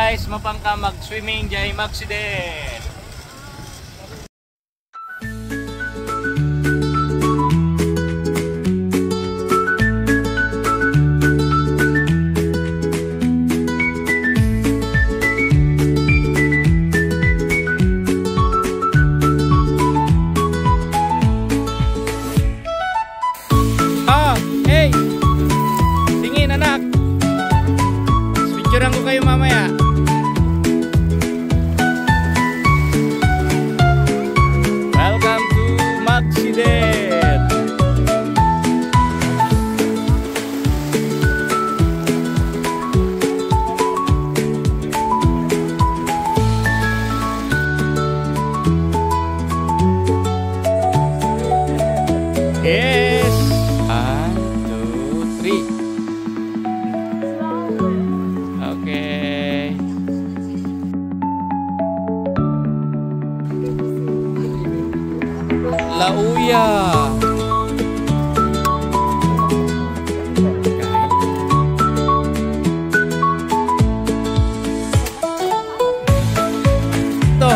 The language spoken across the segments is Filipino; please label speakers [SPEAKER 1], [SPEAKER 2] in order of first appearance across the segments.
[SPEAKER 1] Guys, mapangka mag-swimming jay mag-accident. Picturean ko kayo mamaya. Welcome to Mag-accident. Yes. 1, 2, 3. Okay. Lauya. Ito.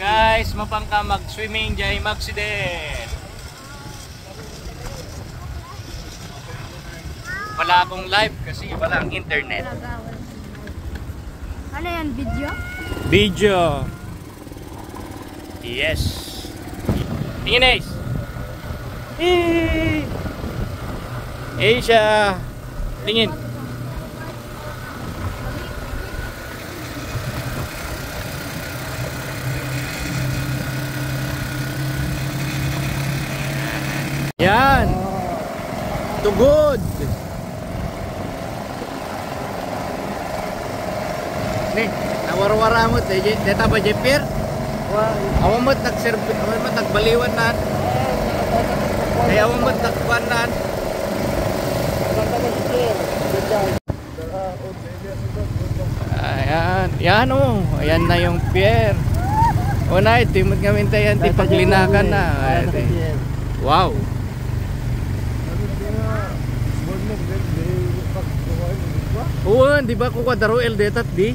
[SPEAKER 1] Guys, mapangka mag-swimming jay mag-accident. Wala akong live kasi walang internet.
[SPEAKER 2] Ano yan, video?
[SPEAKER 1] Video. Yes. Tingin, Ace. Asia. Tingin. Yan. Tugod. Ni, nawar-wara mo deta ba Jepir? Awam mo nag-serve, awam mo nagbaliwan nan. Kaya awam mo nagkuan nan. Ayan, yan oh. Ayan na yung pier. Una, timot kami tayo paglinakan na. Wow. Uwan, di ba ko kadaro el detat di?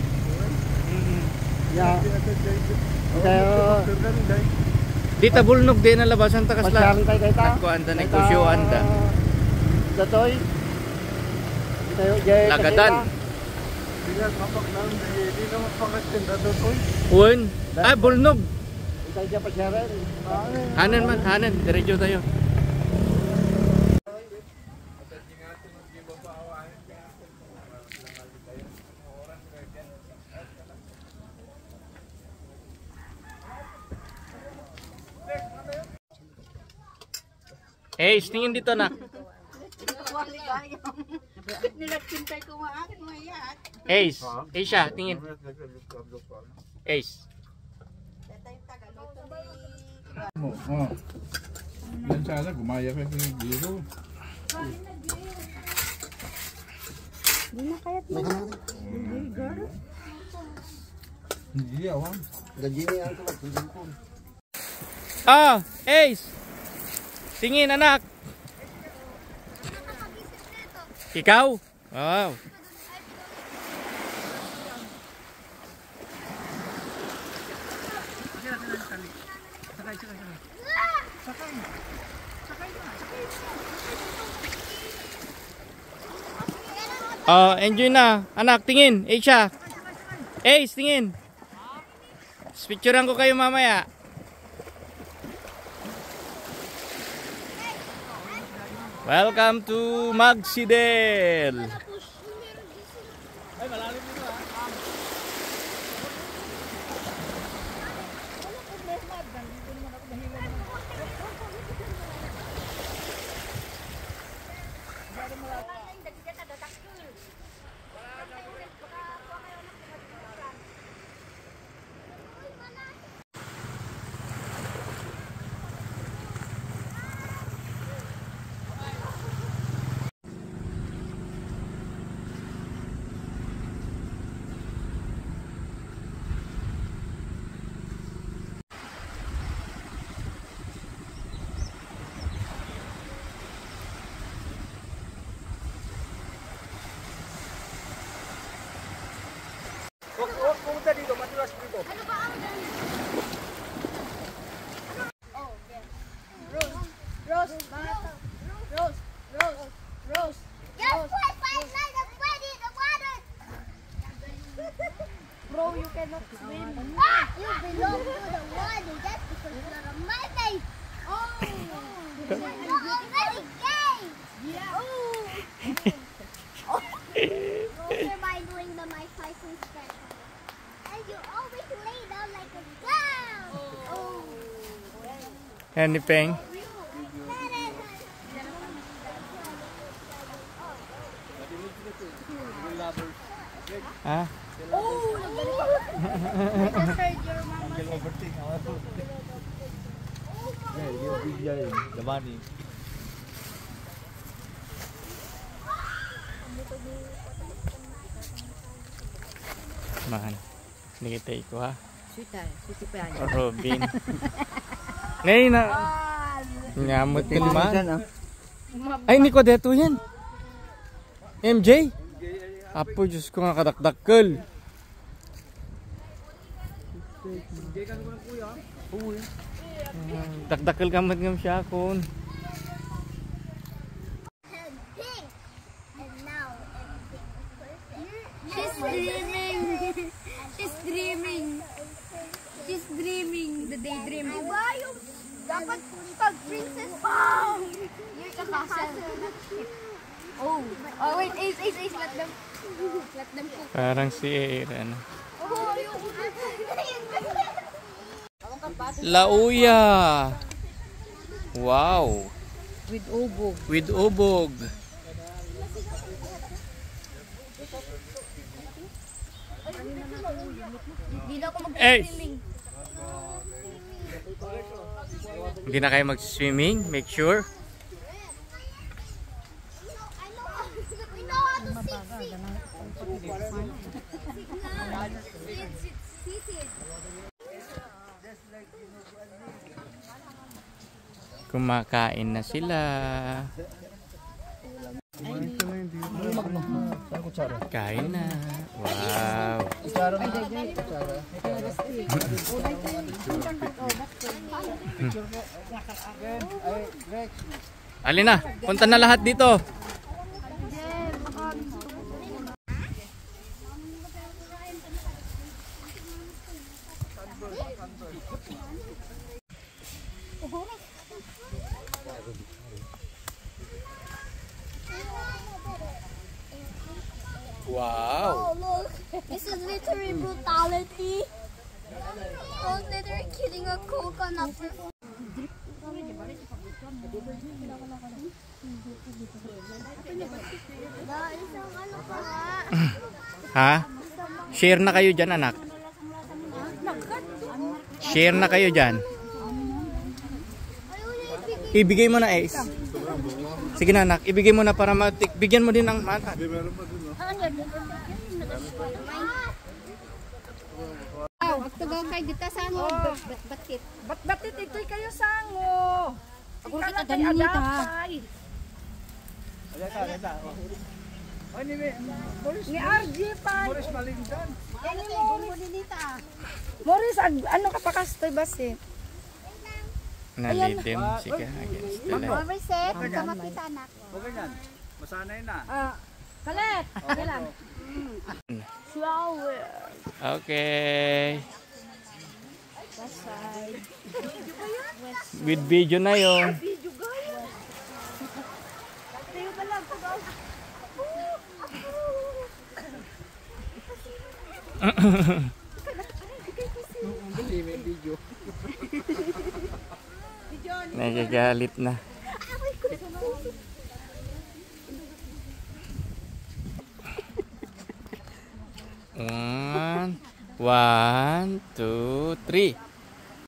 [SPEAKER 3] Ya. Tayo.
[SPEAKER 1] Di tabulnog din na labasan takas la.
[SPEAKER 3] Nagkuan
[SPEAKER 1] da negosyoan da.
[SPEAKER 3] Datoy. Tayo jay.
[SPEAKER 1] Lagadan.
[SPEAKER 3] Bilang kapak nang di na mapakas datoy.
[SPEAKER 1] Uwan, ay bulnog.
[SPEAKER 3] Tayo pa siya.
[SPEAKER 1] Hanan man, hanan, diretso tayo. Ace, tingin dito na.
[SPEAKER 2] Nilagkintay ko maakin mayak.
[SPEAKER 1] Ace, Asia, tingin. Ace.
[SPEAKER 4] Oh. Yan sana, gumaya ka yung biro.
[SPEAKER 2] Hindi na kaya't mo.
[SPEAKER 4] Hindi, awan.
[SPEAKER 3] Gajini ang tulad.
[SPEAKER 1] Ah, Ace. Tingin anak. Ikaw? Wow. Oh, enjoy na. Anak, tingin. Asia. Ace, tingin. Picturean ko kayo mamaya. Welcome to Mag-accident. Ay, malalim dito ah.
[SPEAKER 5] You belong to the water just because you're a mermaid. Oh, you're already gay. Yeah. Oh. You're by doing the Mike Tyson stretch. And you always lay down like a clown. Oh.
[SPEAKER 1] Yan ni Peng. Ha?
[SPEAKER 5] Oh, I just heard your mama say.
[SPEAKER 3] The money.
[SPEAKER 1] Man. Hindi kita iko ha.
[SPEAKER 2] Sweetie pa yan.
[SPEAKER 1] Robin. Nay na. Nyamot ka naman. Ay, ni ko deto yan. MJ? Apo, Diyos ko nga kadakdakkel. Dakdakkel kamat ngam siya kon.
[SPEAKER 5] And pink. And now everything is perfect. She's dreaming. She's dreaming. She's dreaming. The daydream. Diba yung dapat pag princess pang. You're the castle. Oh. Oh wait, Ace, let them cook.
[SPEAKER 1] Parang si Aaron.
[SPEAKER 5] Oh, yung
[SPEAKER 1] Lauya. Wow.
[SPEAKER 2] With ubog.
[SPEAKER 1] With ubog.
[SPEAKER 5] Hindi na ako
[SPEAKER 1] Ace.
[SPEAKER 5] mag-swimming.
[SPEAKER 1] Hindi na kayo mag-swimming. Make sure.
[SPEAKER 5] I know how to sit. Sit.
[SPEAKER 1] Kumakain na sila. Kain na. Wow. Alin na, punta na lahat dito. Wow.
[SPEAKER 5] Oh, look. This is literally brutality. I was literally killing a coconut. Guys, ang ano pa nga?
[SPEAKER 1] Ha? Share na kayo dyan, anak. Share na kayo dyan. Ibigay mo na, Ace. Sige na, anak. Ibigay mo na para matik. Bigyan mo din ng mata.
[SPEAKER 5] Oh, magtugaw kay dito sa ano? Batit.
[SPEAKER 2] Batit ito'y kayo sango.
[SPEAKER 5] Ako
[SPEAKER 2] Ikaw
[SPEAKER 5] kita
[SPEAKER 2] na kay
[SPEAKER 5] ganita.
[SPEAKER 2] Adapay. Ni RG pa.
[SPEAKER 3] Boris Malindan.
[SPEAKER 2] Morris, ano ka pa kastoy basit?
[SPEAKER 1] Nalidim. Sige, against the light.
[SPEAKER 5] Reset, ikaw makita anak.
[SPEAKER 3] Okay yan. Masanay na.
[SPEAKER 2] Kalet. Kailan?
[SPEAKER 5] Flower.
[SPEAKER 1] Okay. With video na yon. Nagagalit na. One, 2, 3.